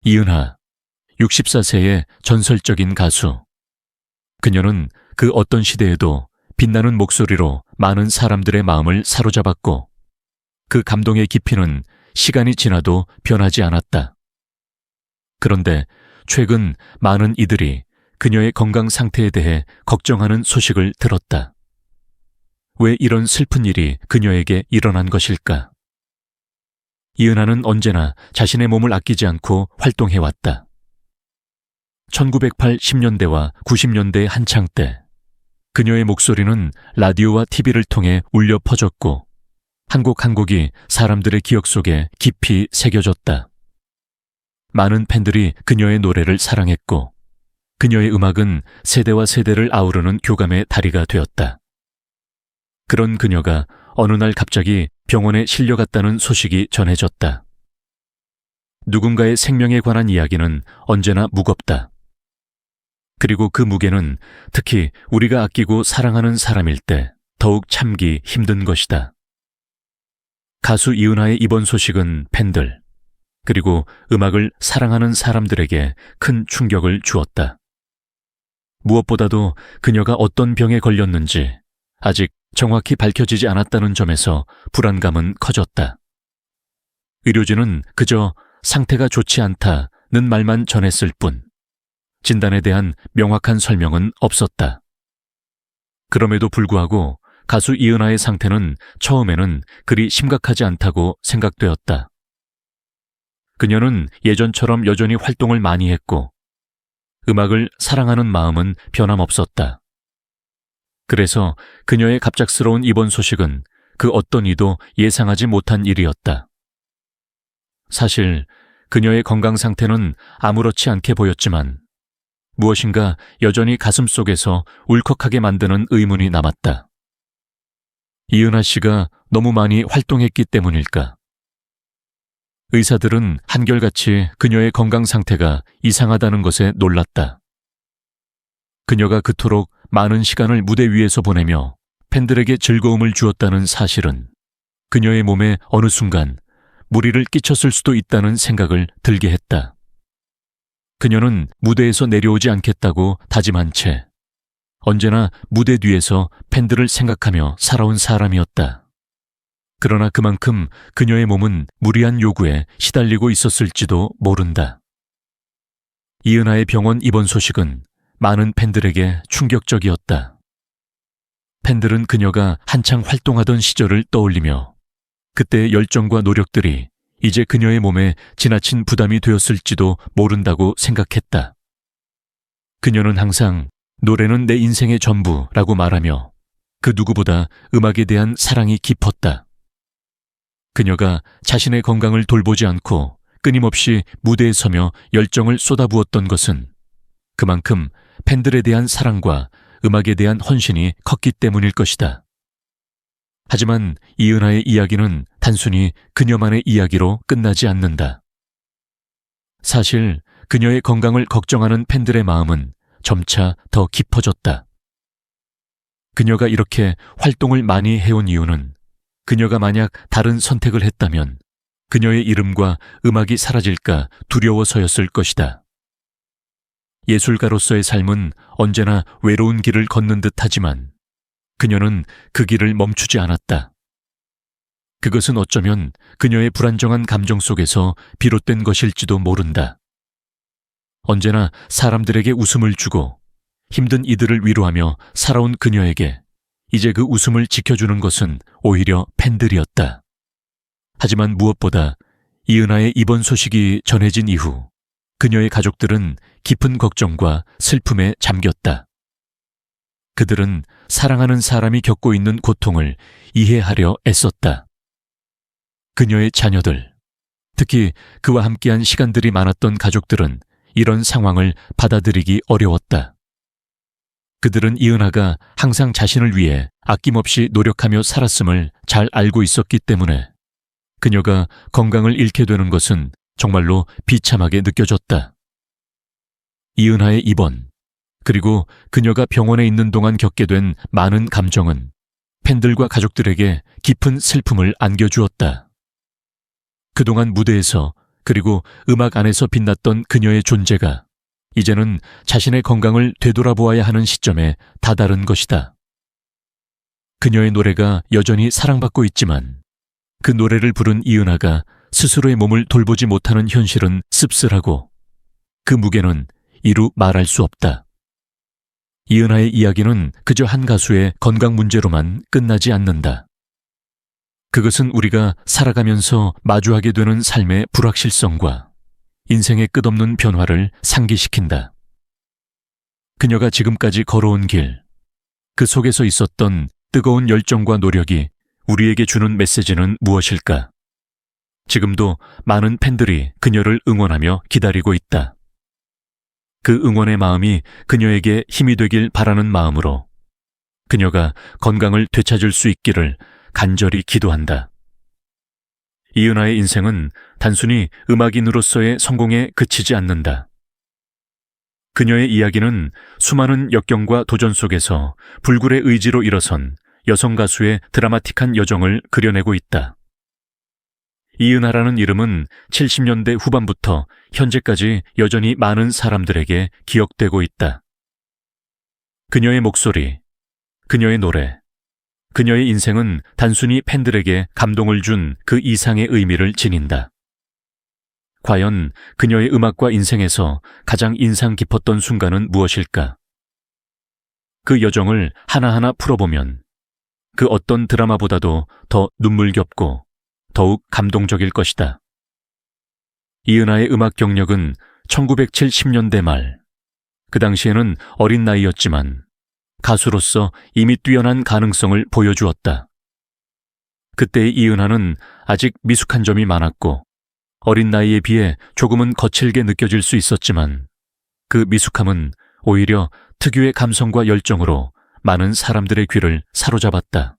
이은하, 64세의 전설적인 가수. 그녀는 그 어떤 시대에도 빛나는 목소리로 많은 사람들의 마음을 사로잡았고 그 감동의 깊이는 시간이 지나도 변하지 않았다. 그런데 최근 많은 이들이 그녀의 건강 상태에 대해 걱정하는 소식을 들었다. 왜 이런 슬픈 일이 그녀에게 일어난 것일까? 이은하는 언제나 자신의 몸을 아끼지 않고 활동해왔다. 1980년대와 90년대의 한창 때 그녀의 목소리는 라디오와 TV를 통해 울려 퍼졌고 한 곡 한 곡이 사람들의 기억 속에 깊이 새겨졌다. 많은 팬들이 그녀의 노래를 사랑했고 그녀의 음악은 세대와 세대를 아우르는 교감의 다리가 되었다. 그런 그녀가 어느 날 갑자기 병원에 실려갔다는 소식이 전해졌다. 누군가의 생명에 관한 이야기는 언제나 무겁다. 그리고 그 무게는 특히 우리가 아끼고 사랑하는 사람일 때 더욱 참기 힘든 것이다. 가수 이은하의 이번 소식은 팬들, 그리고 음악을 사랑하는 사람들에게 큰 충격을 주었다. 무엇보다도 그녀가 어떤 병에 걸렸는지 아직 정확히 밝혀지지 않았다는 점에서 불안감은 커졌다. 의료진은 그저 상태가 좋지 않다는 말만 전했을 뿐 진단에 대한 명확한 설명은 없었다. 그럼에도 불구하고 가수 이은하의 상태는 처음에는 그리 심각하지 않다고 생각되었다. 그녀는 예전처럼 여전히 활동을 많이 했고 음악을 사랑하는 마음은 변함없었다. 그래서 그녀의 갑작스러운 입원 소식은 그 어떤 이도 예상하지 못한 일이었다. 사실 그녀의 건강 상태는 아무렇지 않게 보였지만 무엇인가 여전히 가슴속에서 울컥하게 만드는 의문이 남았다. 이은하 씨가 너무 많이 활동했기 때문일까? 의사들은 한결같이 그녀의 건강 상태가 이상하다는 것에 놀랐다. 그녀가 그토록 많은 시간을 무대 위에서 보내며 팬들에게 즐거움을 주었다는 사실은 그녀의 몸에 어느 순간 무리를 끼쳤을 수도 있다는 생각을 들게 했다. 그녀는 무대에서 내려오지 않겠다고 다짐한 채 언제나 무대 뒤에서 팬들을 생각하며 살아온 사람이었다. 그러나 그만큼 그녀의 몸은 무리한 요구에 시달리고 있었을지도 모른다. 이은하의 병원 입원 소식은 많은 팬들에게 충격적이었다. 팬들은 그녀가 한창 활동하던 시절을 떠올리며 그때의 열정과 노력들이 이제 그녀의 몸에 지나친 부담이 되었을지도 모른다고 생각했다. 그녀는 항상 노래는 내 인생의 전부라고 말하며 그 누구보다 음악에 대한 사랑이 깊었다. 그녀가 자신의 건강을 돌보지 않고 끊임없이 무대에 서며 열정을 쏟아부었던 것은 그만큼 팬들에 대한 사랑과 음악에 대한 헌신이 컸기 때문일 것이다. 하지만 이은하의 이야기는 단순히 그녀만의 이야기로 끝나지 않는다. 사실 그녀의 건강을 걱정하는 팬들의 마음은 점차 더 깊어졌다. 그녀가 이렇게 활동을 많이 해온 이유는 그녀가 만약 다른 선택을 했다면 그녀의 이름과 음악이 사라질까 두려워서였을 것이다. 예술가로서의 삶은 언제나 외로운 길을 걷는 듯하지만 그녀는 그 길을 멈추지 않았다. 그것은 어쩌면 그녀의 불안정한 감정 속에서 비롯된 것일지도 모른다. 언제나 사람들에게 웃음을 주고 힘든 이들을 위로하며 살아온 그녀에게 이제 그 웃음을 지켜주는 것은 오히려 팬들이었다. 하지만 무엇보다 이은하의 입원 소식이 전해진 이후 그녀의 가족들은 깊은 걱정과 슬픔에 잠겼다. 그들은 사랑하는 사람이 겪고 있는 고통을 이해하려 애썼다. 그녀의 자녀들, 특히 그와 함께한 시간들이 많았던 가족들은 이런 상황을 받아들이기 어려웠다. 그들은 이은하가 항상 자신을 위해 아낌없이 노력하며 살았음을 잘 알고 있었기 때문에 그녀가 건강을 잃게 되는 것은 정말로 비참하게 느껴졌다. 이은하의 입원, 그리고 그녀가 병원에 있는 동안 겪게 된 많은 감정은 팬들과 가족들에게 깊은 슬픔을 안겨주었다. 그동안 무대에서 그리고 음악 안에서 빛났던 그녀의 존재가 이제는 자신의 건강을 되돌아보아야 하는 시점에 다다른 것이다. 그녀의 노래가 여전히 사랑받고 있지만 그 노래를 부른 이은하가 스스로의 몸을 돌보지 못하는 현실은 씁쓸하고 그 무게는 이루 말할 수 없다. 이은하의 이야기는 그저 한 가수의 건강 문제로만 끝나지 않는다. 그것은 우리가 살아가면서 마주하게 되는 삶의 불확실성과 인생의 끝없는 변화를 상기시킨다. 그녀가 지금까지 걸어온 길, 그 속에서 있었던 뜨거운 열정과 노력이 우리에게 주는 메시지는 무엇일까? 지금도 많은 팬들이 그녀를 응원하며 기다리고 있다. 그 응원의 마음이 그녀에게 힘이 되길 바라는 마음으로 그녀가 건강을 되찾을 수 있기를 간절히 기도한다. 이은하의 인생은 단순히 음악인으로서의 성공에 그치지 않는다. 그녀의 이야기는 수많은 역경과 도전 속에서 불굴의 의지로 일어선 여성 가수의 드라마틱한 여정을 그려내고 있다. 이은하라는 이름은 70년대 후반부터 현재까지 여전히 많은 사람들에게 기억되고 있다. 그녀의 목소리, 그녀의 노래, 그녀의 인생은 단순히 팬들에게 감동을 준 그 이상의 의미를 지닌다. 과연 그녀의 음악과 인생에서 가장 인상 깊었던 순간은 무엇일까? 그 여정을 하나하나 풀어보면 그 어떤 드라마보다도 더 눈물겹고 더욱 감동적일 것이다. 이은하의 음악 경력은 1970년대 말, 그 당시에는 어린 나이였지만 가수로서 이미 뛰어난 가능성을 보여주었다. 그때의 이은하는 아직 미숙한 점이 많았고 어린 나이에 비해 조금은 거칠게 느껴질 수 있었지만 그 미숙함은 오히려 특유의 감성과 열정으로 많은 사람들의 귀를 사로잡았다.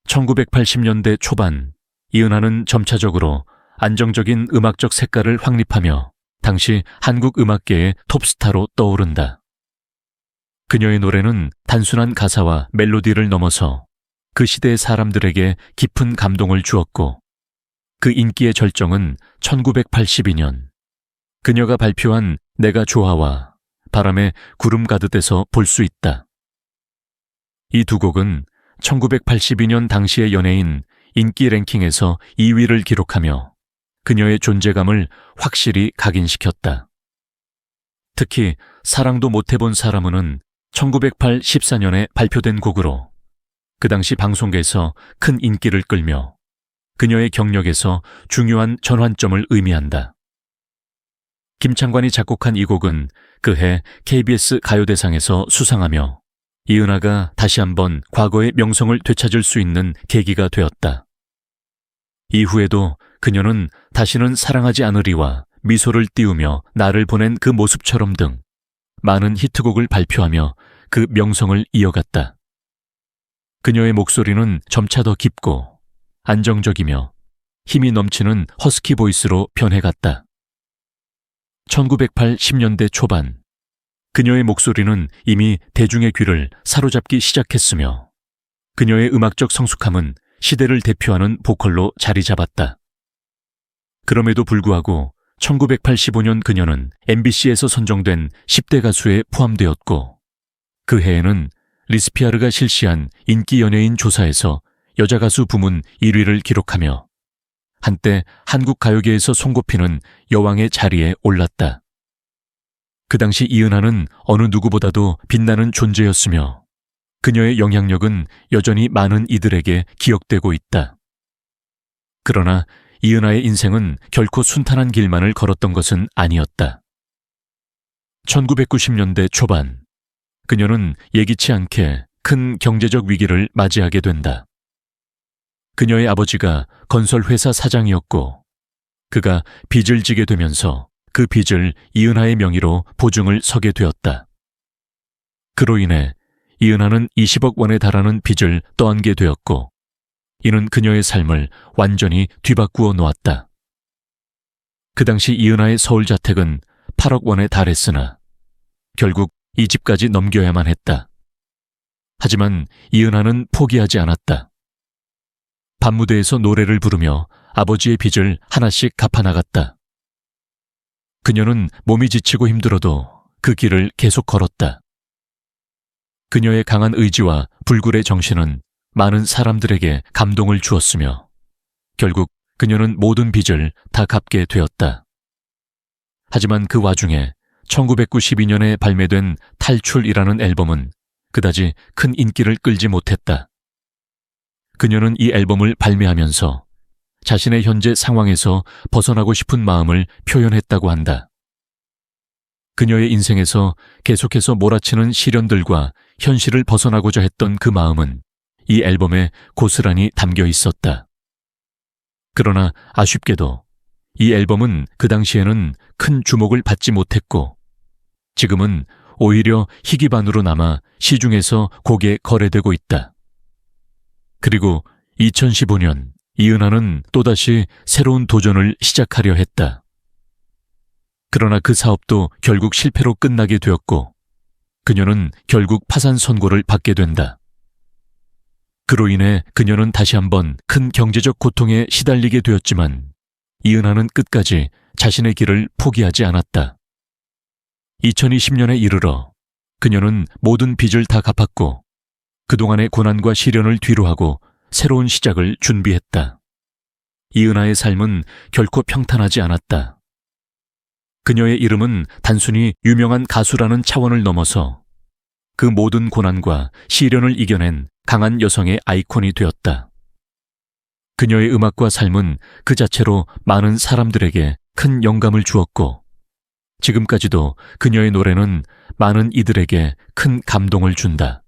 1980년대 초반 이은하는 점차적으로 안정적인 음악적 색깔을 확립하며 당시 한국 음악계의 톱스타로 떠오른다. 그녀의 노래는 단순한 가사와 멜로디를 넘어서 그 시대의 사람들에게 깊은 감동을 주었고 그 인기의 절정은 1982년 그녀가 발표한 내가 좋아와 바람에 구름 가듯에서 볼 수 있다. 이 두 곡은 1982년 당시의 연예인 인기 랭킹에서 2위를 기록하며 그녀의 존재감을 확실히 각인시켰다. 특히 사랑도 못해본 사람은 1984년에 발표된 곡으로 그 당시 방송계에서 큰 인기를 끌며 그녀의 경력에서 중요한 전환점을 의미한다. 김창관이 작곡한 이 곡은 그해 KBS 가요대상에서 수상하며 이은하가 다시 한번 과거의 명성을 되찾을 수 있는 계기가 되었다. 이후에도 그녀는 다시는 사랑하지 않으리와 미소를 띄우며 나를 보낸 그 모습처럼 등 많은 히트곡을 발표하며 그 명성을 이어갔다. 그녀의 목소리는 점차 더 깊고 안정적이며 힘이 넘치는 허스키 보이스로 변해갔다. 1980년대 초반 그녀의 목소리는 이미 대중의 귀를 사로잡기 시작했으며 그녀의 음악적 성숙함은 시대를 대표하는 보컬로 자리 잡았다. 그럼에도 불구하고 1985년 그녀는 MBC에서 선정된 10대 가수에 포함되었고 그 해에는 리스피아르가 실시한 인기 연예인 조사에서 여자 가수 부문 1위를 기록하며 한때 한국 가요계에서 손꼽히는 여왕의 자리에 올랐다. 그 당시 이은하는 어느 누구보다도 빛나는 존재였으며 그녀의 영향력은 여전히 많은 이들에게 기억되고 있다. 그러나 이은하의 인생은 결코 순탄한 길만을 걸었던 것은 아니었다. 1990년대 초반 그녀는 예기치 않게 큰 경제적 위기를 맞이하게 된다. 그녀의 아버지가 건설회사 사장이었고 그가 빚을 지게 되면서 그 빚을 이은하의 명의로 보증을 서게 되었다. 그로 인해 이은하는 20억 원에 달하는 빚을 떠안게 되었고 이는 그녀의 삶을 완전히 뒤바꾸어 놓았다. 그 당시 이은하의 서울 자택은 8억 원에 달했으나 결국 이 집까지 넘겨야만 했다. 하지만 이은하는 포기하지 않았다. 밤무대에서 노래를 부르며 아버지의 빚을 하나씩 갚아나갔다. 그녀는 몸이 지치고 힘들어도 그 길을 계속 걸었다. 그녀의 강한 의지와 불굴의 정신은 많은 사람들에게 감동을 주었으며 결국 그녀는 모든 빚을 다 갚게 되었다. 하지만 그 와중에 1992년에 발매된 탈출이라는 앨범은 그다지 큰 인기를 끌지 못했다. 그녀는 이 앨범을 발매하면서 자신의 현재 상황에서 벗어나고 싶은 마음을 표현했다고 한다. 그녀의 인생에서 계속해서 몰아치는 시련들과 현실을 벗어나고자 했던 그 마음은 이 앨범에 고스란히 담겨 있었다. 그러나 아쉽게도 이 앨범은 그 당시에는 큰 주목을 받지 못했고 지금은 오히려 희귀반으로 남아 시중에서 곡에 거래되고 있다. 그리고 2015년 이은하는 또다시 새로운 도전을 시작하려 했다. 그러나 그 사업도 결국 실패로 끝나게 되었고 그녀는 결국 파산 선고를 받게 된다. 그로 인해 그녀는 다시 한번 큰 경제적 고통에 시달리게 되었지만 이은하는 끝까지 자신의 길을 포기하지 않았다. 2020년에 이르러 그녀는 모든 빚을 다 갚았고 그동안의 고난과 시련을 뒤로하고 새로운 시작을 준비했다. 이은하의 삶은 결코 평탄하지 않았다. 그녀의 이름은 단순히 유명한 가수라는 차원을 넘어서 그 모든 고난과 시련을 이겨낸 강한 여성의 아이콘이 되었다. 그녀의 음악과 삶은 그 자체로 많은 사람들에게 큰 영감을 주었고 지금까지도 그녀의 노래는 많은 이들에게 큰 감동을 준다.